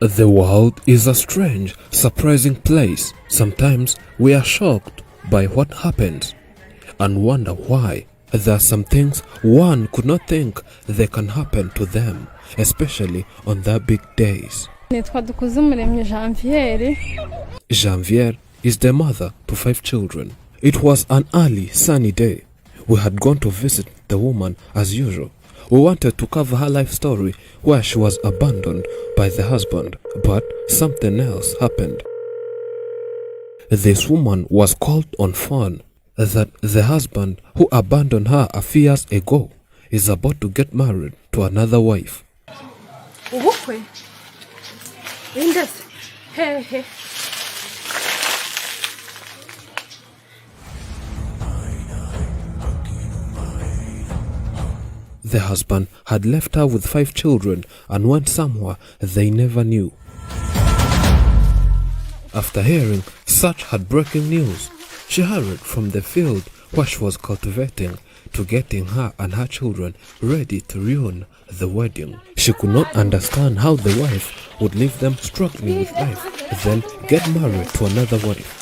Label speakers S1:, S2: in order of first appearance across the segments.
S1: The world is a strange, surprising place. Sometimes we are shocked by what happens and wonder why. There are some things one could not think they can happen to them, especially on their big days. Janvier is the mother to 5 children. It was an early, sunny day. We had gone to visit the woman as usual. We wanted to cover her life story where she was abandoned by the husband, but something else happened. This woman was called on phone that the husband who abandoned her a few years ago is about to get married to another wife. The husband had left her with 5 children and went somewhere they never knew. After hearing such heartbreaking news, she hurried from the field where she was cultivating to getting her and her children ready to ruin the wedding. She could not understand how the wife would leave them struggling with life, then get married to another wife.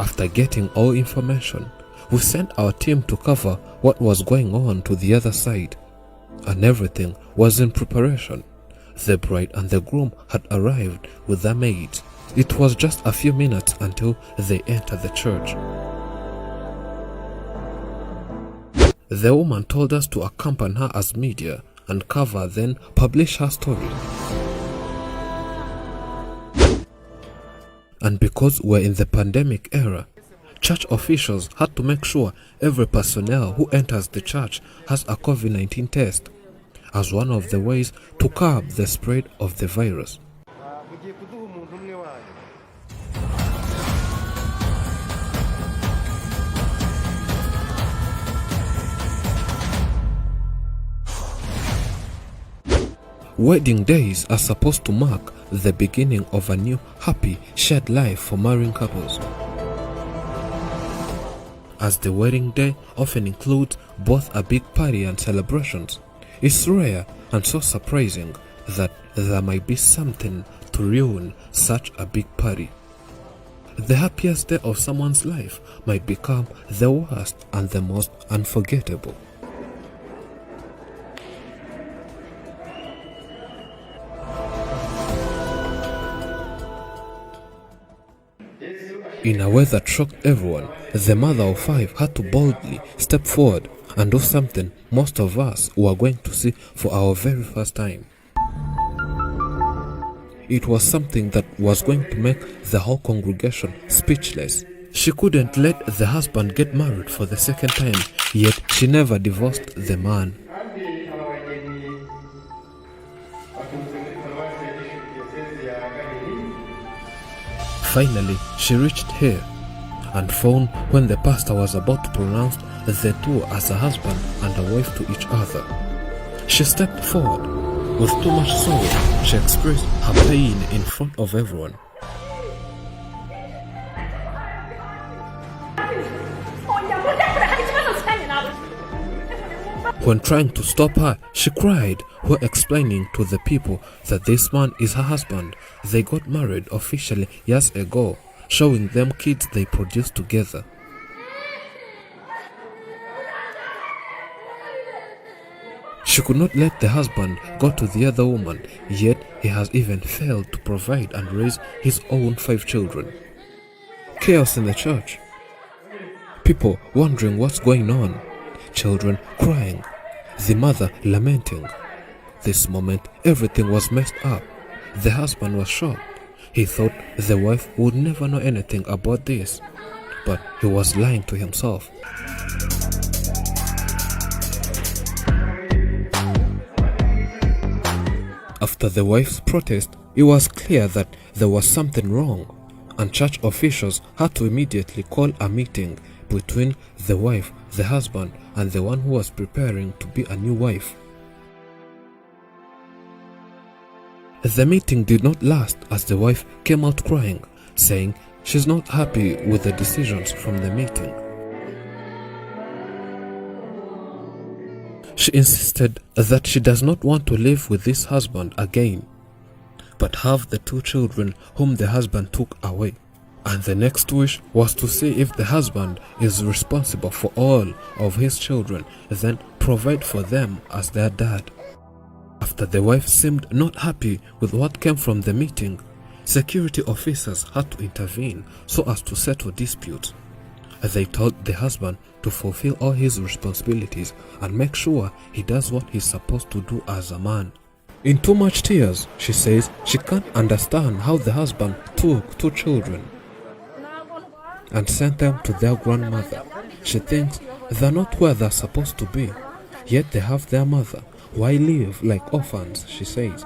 S1: After getting all information, we sent our team to cover what was going on to the other side, and everything was in preparation. The bride and the groom had arrived with their maids. It was just a few minutes until they entered the church. The woman told us to accompany her as media and cover, then publish her story. And because we're in the pandemic era, church officials had to make sure every personnel who enters the church has a COVID-19 test, as one of the ways to curb the spread of the virus. Wedding days are supposed to mark the beginning of a new, happy, shared life for marrying couples. As the wedding day often includes both a big party and celebrations, it's rare and so surprising that there might be something to ruin such a big party. The happiest day of someone's life might become the worst and the most unforgettable. In a way that shocked everyone, the mother of 5 had to boldly step forward and do something most of us were going to see for our very first time. It was something that was going to make the whole congregation speechless. She couldn't let the husband get married for the second time, yet she never divorced the man. Finally, she reached here and found when the pastor was about to pronounce the two as a husband and a wife to each other. She stepped forward. With too much sorrow, she expressed her pain in front of everyone. When trying to stop her, she cried while explaining to the people that this man is her husband. They got married officially years ago, showing them kids they produced together. She could not let the husband go to the other woman, yet he has even failed to provide and raise his own 5 children. Chaos in the church. People wondering what's going on. Children crying. The mother lamenting. This moment, everything was messed up. The husband was shocked. He thought the wife would never know anything about this, but he was lying to himself. After the wife's protest, It was clear that there was something wrong, and church officials had to immediately call a meeting between the wife, the husband, and the one who was preparing to be a new wife. The meeting did not last, as the wife came out crying, saying she's not happy with the decisions from the meeting. She insisted that she does not want to live with this husband again, but have the 2 children whom the husband took away. And the next wish was to see if the husband is responsible for all of his children, then provide for them as their dad. After the wife seemed not happy with what came from the meeting, security officers had to intervene so as to settle disputes. They told the husband to fulfill all his responsibilities and make sure he does what he's supposed to do as a man. In too much tears, she says she can't understand how the husband took 2 children and sent them to their grandmother. She thinks they're not where they're supposed to be, yet they have their mother. Why live like orphans, she says.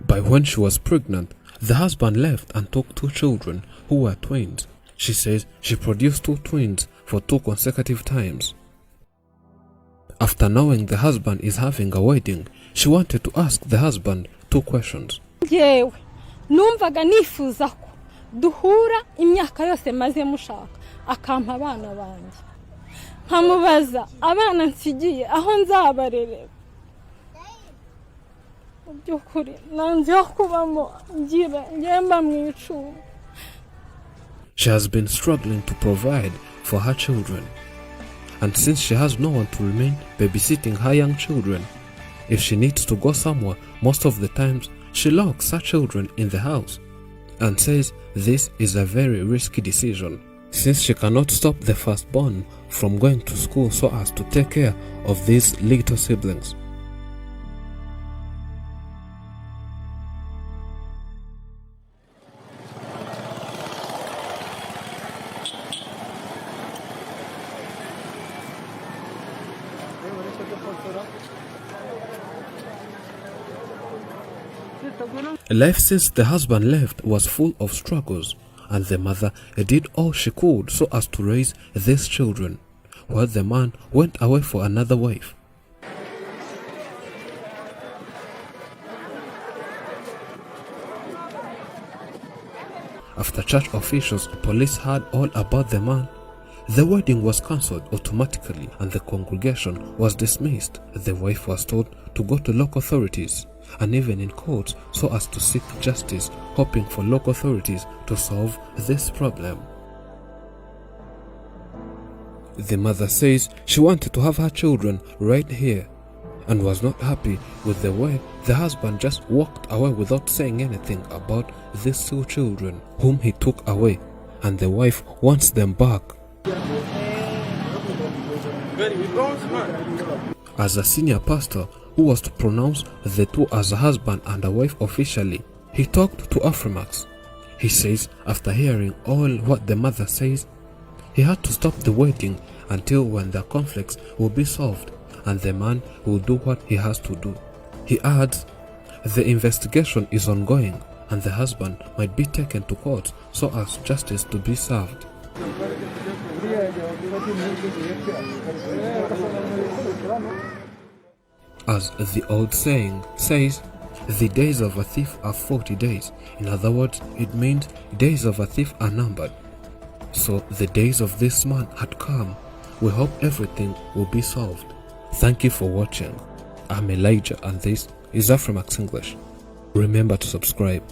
S1: By when she was pregnant, the husband left and took 2 children who were twins. She says she produced 2 twins for 2 consecutive times. After knowing the husband is having a wedding, she wanted to ask the husband 2 questions.
S2: Yewe, numvaga nifuza ko duhura imyaka yose maze mushaka akampa abana banjye. Nkamubaza abana nsigiye aho nzabarerera. Byukuri nanze kubamo ngira ngemba mwicu.
S1: She has been struggling to provide for her children, and since she has no one to remain babysitting her young children, if she needs to go somewhere, most of the times she locks her children in the house and says this is a very risky decision, since she cannot stop the firstborn from going to school so as to take care of these little siblings. Life since the husband left was full of struggles, and the mother did all she could so as to raise these children, while the man went away for another wife. After church officials and police heard all about the man, the wedding was cancelled automatically and the congregation was dismissed. The wife was told to go to local authorities and even in courts so as to seek justice, hoping for local authorities to solve this problem. The mother says she wanted to have her children right here and was not happy with the way the husband just walked away without saying anything about these 2 children whom he took away, and the wife wants them back. As a senior pastor who was to pronounce the 2 as a husband and a wife officially, he talked to Afrimax. He says after hearing all what the mother says, he had to stop the wedding until when the conflicts will be solved and the man will do what he has to do. He adds, the investigation is ongoing and the husband might be taken to court so as justice to be served. As the old saying says, the days of a thief are 40 days. In other words, it means days of a thief are numbered. So the days of this man had come. We hope everything will be solved. Thank you for watching. I'm Elijah and this is Afrimax English. Remember to subscribe.